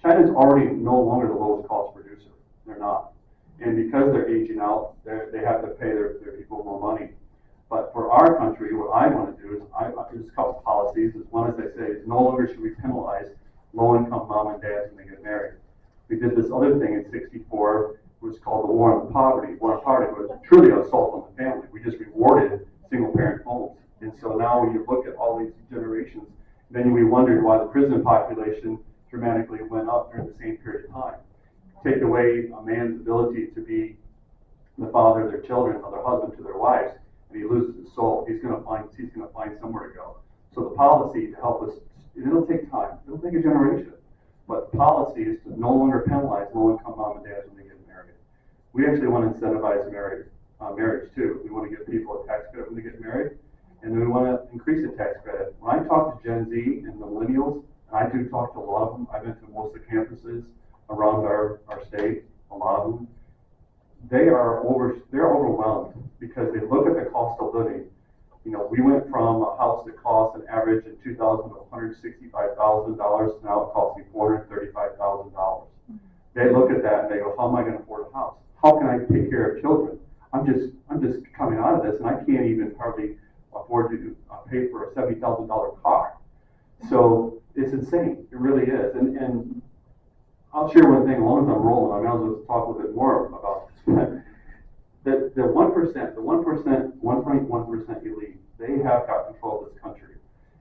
S3: China's already no longer the lowest cost producer. They're not. And because they're aging out, they have to pay their people more money. But for our country, what I want to do is, there's a couple policies. One, as I say, is no longer should we penalize low-income mom and dads when they get married. We did this other thing in '64, it was called the War on Poverty. War on Poverty was truly an assault on the family. We just rewarded single-parent homes. And so now when you look at all these generations, then we wondered why the prison population dramatically went up during the same period of time. Take away a man's ability to be the father of their children or their husband to their wives, and he loses his soul. He's gonna find somewhere to go. So the policy to help us, it'll take time, it'll take a generation, but the policy is to no longer penalize low-income mom and dads when they get married. We actually want to incentivize marriage too. We want to give people a tax credit when they get married, and then we want to increase the tax credit. When I talk to Gen Z and the millennials, and I do talk to a lot of them, I've been to most of the campuses around our state, a lot of them, they're overwhelmed because they look at the cost of living. You know, we went from a house that cost an average in 2000 of $165,000, now it costs me $435,000. They look at that and they go, how am I going to afford a house? How can I take care of children? I'm just coming out of this and I can't even hardly afford to pay for a $70,000 car. So it's insane. It really is. And I'll share one thing. As long as I'm rolling, I might as well talk a little bit more about this. The 1%, the 1.1% elite, they have got control of this country.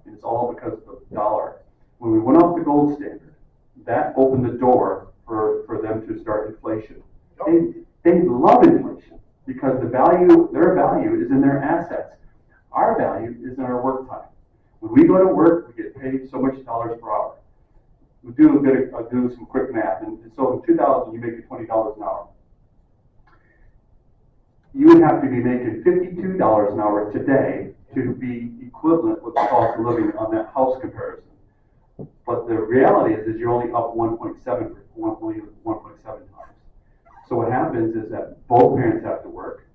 S3: And it's all because of the dollar. When we went off the gold standard, that opened the door for them to start inflation. They love inflation because their value is in their assets. Our value is in our work time. When we go to work, we get paid so much dollars per hour. We do some quick math, and so in 2000 you make it $20 an hour. You would have to be making $52 an hour today to be equivalent with the cost of living on that house comparison. But the reality is you're only up 1.7 times. So what happens is that both parents have to work.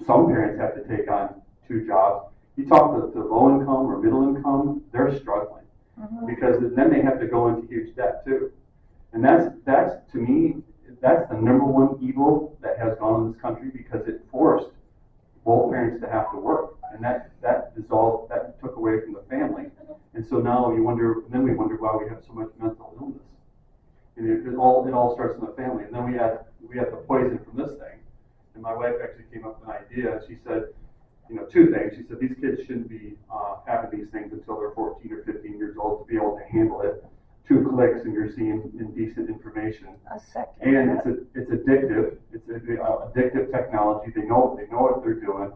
S3: Some parents have to take on 2 jobs. You talk to low income or middle income, they're struggling because then they have to go into huge debt too. And that's to me, that's the #1 evil that has gone in this country because it forced both parents to have to work, and that took away from the family. And so now we wonder why we have so much mental illness. And it all starts in the family. And then we have the poison from this thing. And my wife actually came up with an idea. She said, 2 things. She said these kids shouldn't be having these things until they're 14 or 15 years old to be able to handle it. 2 clicks and you're seeing indecent information.
S10: A second.
S3: And it's addictive. It's addictive technology. They know what they're doing.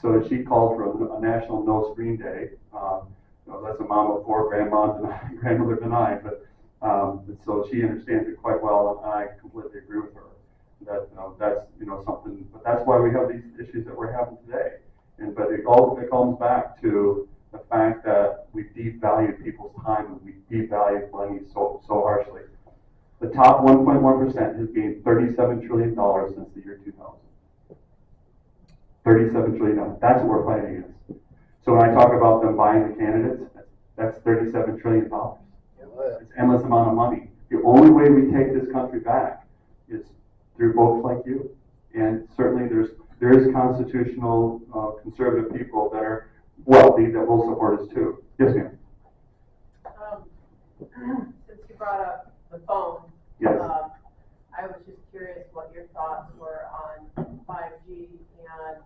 S3: So she called for a national no screen day. That's a mom of 4 grandmoms and grandmother and I. But so she understands it quite well, and I completely agree with her. That that's something. But that's why we have these issues that we're having today. But it comes back to the fact that we devalued people's time and we devalued money so harshly. The top 1.1% has gained $37 trillion since the year 2000. $37 trillion. That's what we're fighting against. So when I talk about them buying the candidates, that's $37 trillion. It's an endless amount of money. The only way we take this country back is through folks like you. And certainly there is constitutional conservative people that are wealthy that will support us too. Yes, ma'am.
S11: Since you brought up the phone,
S3: Yes.
S11: I was just curious what your thoughts were on 5G and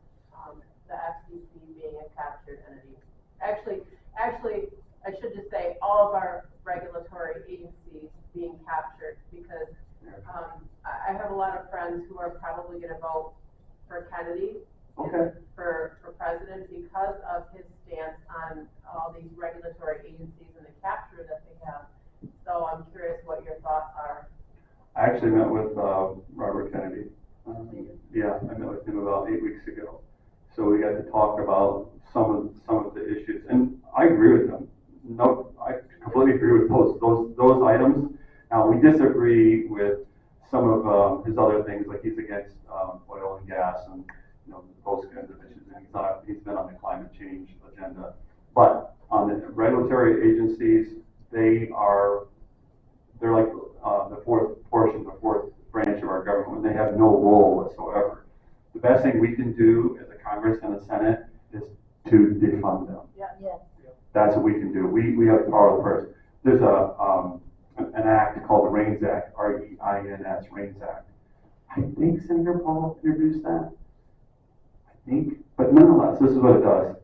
S11: the FCC being a captured entity. Actually, I should just say all of our regulatory agencies being captured because I have a lot of friends who are probably going to vote for Kennedy for president because of his stance on all these regulatory agencies and the capture that they have. So I'm curious what your thoughts are.
S3: I actually met with Robert Kennedy. I met with him about 8 weeks ago. So we got to talk about some of the issues, and I agree with him. No, I completely agree with those items. Now we disagree with some of his other things, like he's against oil and gas and those kinds of issues. And he's been on the climate change agenda. But on the regulatory agencies, they're like the fourth branch of our government. They have no role whatsoever. The best thing we can do as a Congress and a Senate is to defund them.
S11: Yeah.
S3: That's what we can do. We have the power of the purse. There's an act called the REINS Act, REINS, REINS Act. I think Senator Paul introduced that. But nonetheless, this is what it does.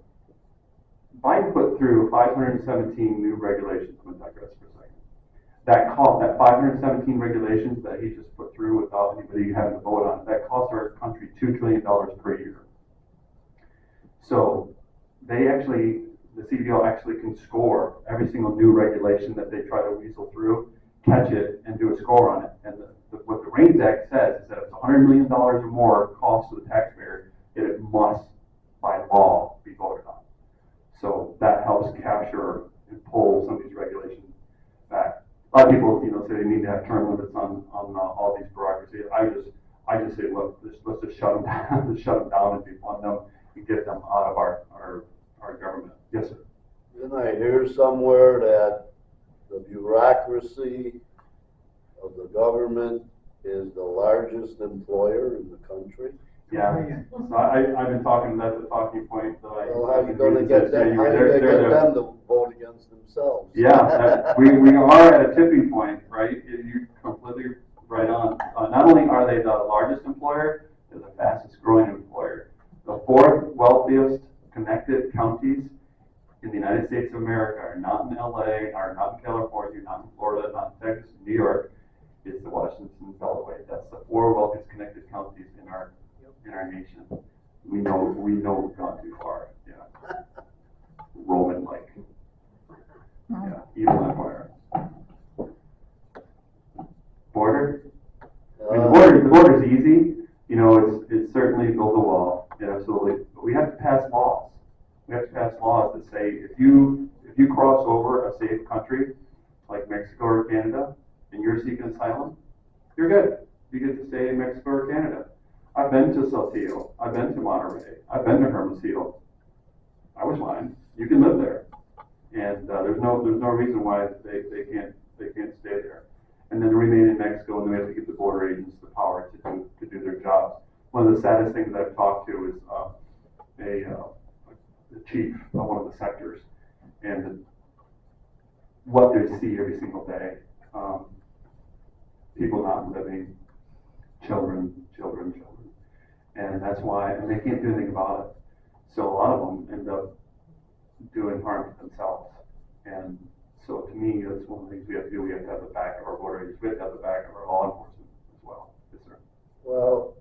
S3: Biden put through 517 new regulations. I'm going to digress for a second. That 517 regulations that he just put through without anybody having to vote on it, that costs our country $2 trillion per year. So they actually, the CBO actually can score every single new regulation that they try to weasel through, catch it, and do a score on it. And what the REINS Act says is that if it's $100 million or more cost to the taxpayer, it must, by law, be voted on. So that helps capture and pull some of these regulations back. A lot of people, say they need to have term limits on all these bureaucracies. I just say, look, let's just shut them down, and defund them and get them out of our government. Yes, sir.
S6: Didn't I hear somewhere that the bureaucracy of the government is the largest employer in the country?
S3: Yeah. So I've been talking. That's a talking point. So
S6: Well, how are you going to get them? How are you going to get them to vote against themselves?
S3: Yeah, we are at a tipping point, right? You're completely right on. Not only are they the largest employer, they're the fastest growing employer. The fourth wealthiest connected counties in the United States of America are not in LA, are not in California, not in Florida, not in Texas, New York. It's the Washington, Delaware. That's the four wealthiest connected counties in our nation. We know we've gone too far. Yeah. Roman-like. Yeah, evil empire. Border? I mean, the border's easy. It's certainly build a wall. Yeah, absolutely. But we have to pass laws. We have to pass laws that say if you cross over a safe country like Mexico or Canada and you're seeking asylum, you're good. You get to stay in Mexico or Canada. I've been to Saltillo. I've been to Monterrey. I've been to Hermosillo. I was fine. You can live there, and there's no reason why they can't stay there. And then remain in Mexico, and then we have to give the border agents the power to do their jobs. One of the saddest things that I've talked to is the chief of one of the sectors, and what they see every single day. People not living, children. And that's why, and they can't do anything about it. So a lot of them end up doing harm to themselves. And so to me, that's one of the things we have to do. We have to have the back of our border agents. We have to have the back of our law enforcement as well. Yes, sir.
S6: Well,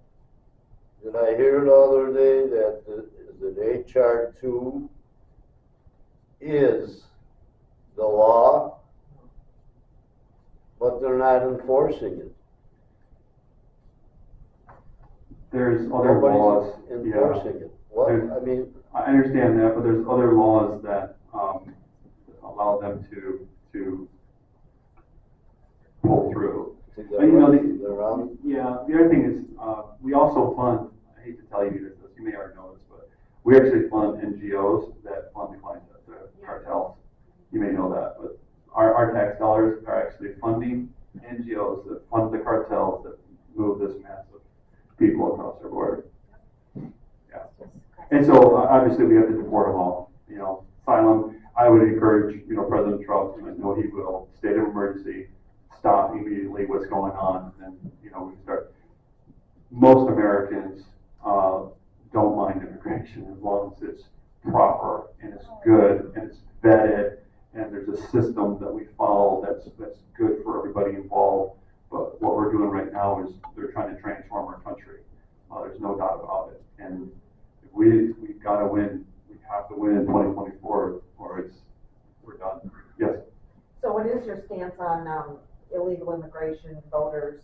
S6: did I hear the other day that HR 2 is the law, but they're not enforcing it?
S3: There's other laws.
S6: Enforcing it. Well, I mean,
S3: I understand that, but there's other laws that allow them to pull through.
S6: the
S3: other thing is we also fund. I hate to tell you this, you may already know this, but we actually fund NGOs that fund the cartels. You may know that, but our tax dollars are actually funding NGOs that fund the cartels that move this massive people across our border. Yeah. And so obviously we have to deport them all. Asylum, I would encourage, President Trump, and I know he will, state of emergency, stop immediately what's going on, and we start. Most Americans don't mind immigration as long as it's proper and it's good and it's vetted and there's a system that we follow that's good for everybody involved. But what we're doing right now is they're trying to transform our country. There's no doubt about it. And we've got to win. We have to win in 2024, or we're done. Yes.
S8: So what is your stance on illegal immigration voters?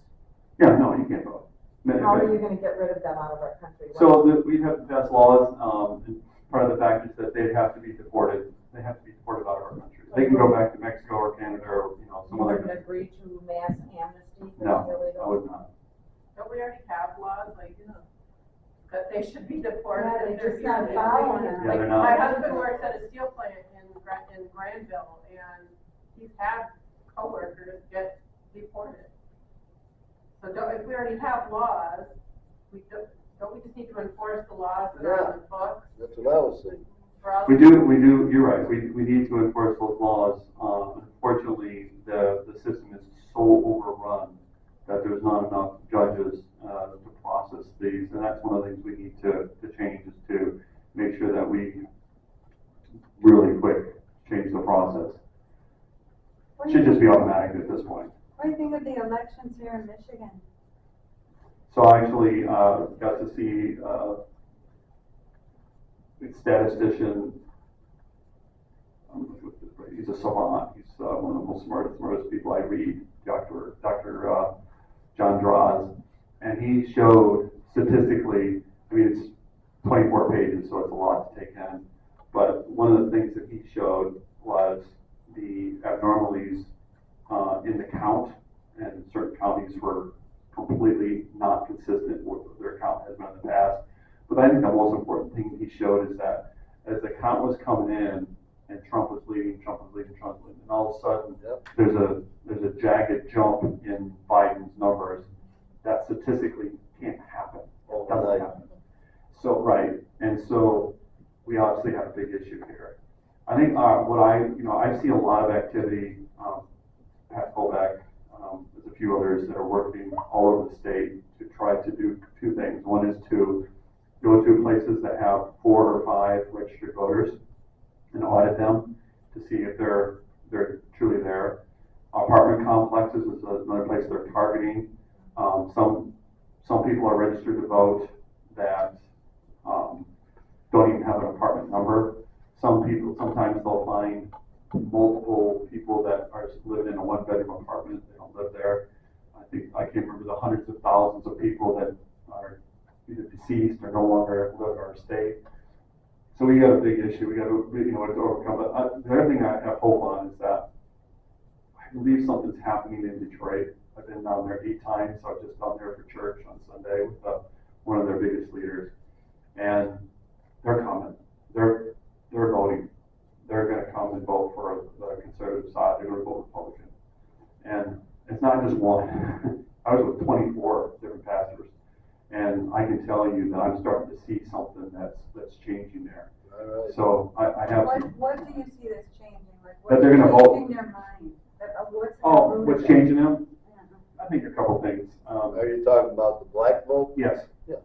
S3: Yeah, no, you can't vote.
S8: How are you going to get rid of them out of our country?
S3: So we have to pass laws. And part of the fact is that they have to be deported. They have to be deported out of our country. They can go back to Mexico or Canada or some
S8: you
S3: other.
S8: wouldn't agree to mass amnesty for
S3: No,
S8: these illegals?
S3: I would not.
S11: Don't we already have laws, that they should be deported?
S10: Yeah,
S11: if
S10: they're just not
S11: here
S10: following
S11: illegally?
S10: it.
S3: Yeah, they're
S11: My
S3: not.
S11: husband works at a steel plant in Granville, and he's had coworkers get deported. So if we already have laws, don't we just need to enforce the laws that are in the books?
S6: that's what I was saying.
S3: We do, you're right, we need to enforce those laws. Unfortunately, the system is so overrun that there's not enough judges to process these, and that's one of the things we need to change, is to make sure that we really change the process.
S10: What do
S3: Should
S10: you
S3: just be
S10: think-
S3: automatic at this point.
S10: What do you think of the elections here in Michigan?
S3: So I actually got to see statistician. He's a savant. He's one of the most smartest people I read. Dr. John Draws, and he showed statistically. I mean, it's 24 pages, so it's a lot to take in. But one of the things that he showed was the abnormalities in the count, and certain counties were completely not consistent with what their count has been in the past. But I think the most important thing he showed is that as the count was coming in, and Trump was leading, and all of a sudden there's a jagged jump in Biden's numbers that statistically can't happen. Doesn't happen. So right, and so we obviously have a big issue here. I think I see a lot of activity. Pat Kovac, there's a few others that are working all over the state to try to do two things. One is to go to places that have 4 or 5 registered voters and audit them to see if they're truly there. Apartment complexes is another place they're targeting. Some people are registered to vote that don't even have an apartment number. Sometimes they'll find multiple people that are living in a 1-bedroom apartment. They don't live there. I can't remember the hundreds of thousands of people that are either deceased or no longer live in our state. So we got a big issue. We got to overcome. But the other thing I have hope on is that I believe something's happening in Detroit. I've been down there 8 times. So I've just gone there for church on Sunday with one of their biggest leaders, and they're coming. They're voting. They're going to come and vote for the conservative side. They're going to vote Republican. And it's not just one. I was with 24 different pastors, and I can tell you that I'm starting to see something that's changing there.
S6: All right.
S3: So I have
S10: What do you see that's changing? Like,
S3: That
S10: what's
S3: they're gonna vote.
S10: changing their mind?
S3: what's changing them? I think a couple things.
S6: Are you talking about the black vote?
S3: Yes.
S6: Yeah.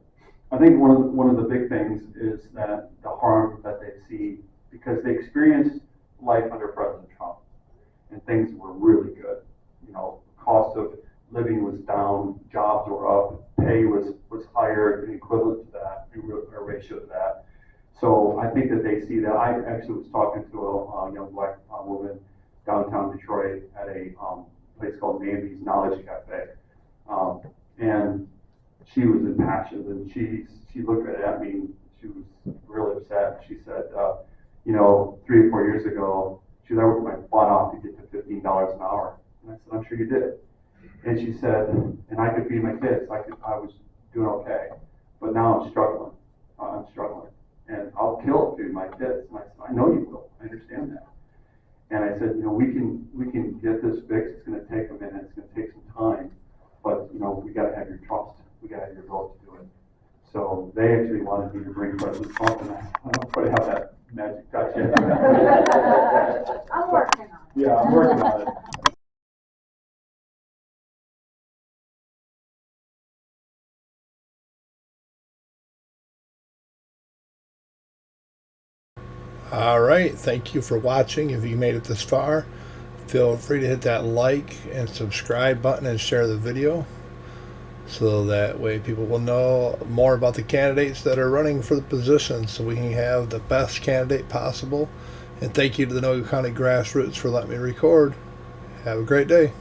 S3: I think one of the big things is that the harm that they see, because they experienced life under President Trump, and things were really good. Cost of living was down, jobs were up, pay was higher, and equivalent to that, a ratio to that. So I think that they see that. I actually was talking to a young black woman downtown Detroit at a place called Namby's Knowledge Cafe, and she was impassioned, and she looked right at me. She was really upset. She said, 3 or 4 years ago, she said, I worked my butt off to get to $15 an hour. And I said, I'm sure you did. And she said, and I could feed my kids. I was doing okay. But now I'm struggling. And I'll kill to feed my kids. And I said, I know you will. I understand that. And I said, we can get this fixed. It's going to take a minute. It's going to take some time. But, we got to have your trust. We got to have your vote to do it. So they actually wanted me to bring President Trump, and I don't quite have that magic touch yet.
S10: I'm working on it.
S3: Yeah, I'm working on it.
S1: All right, thank you for watching. If you made it this far, feel free to hit that like and subscribe button and share the video, so that way people will know more about the candidates that are running for the position, so we can have the best candidate possible. And thank you to the Newaygo County Grassroots for letting me record. Have a great day.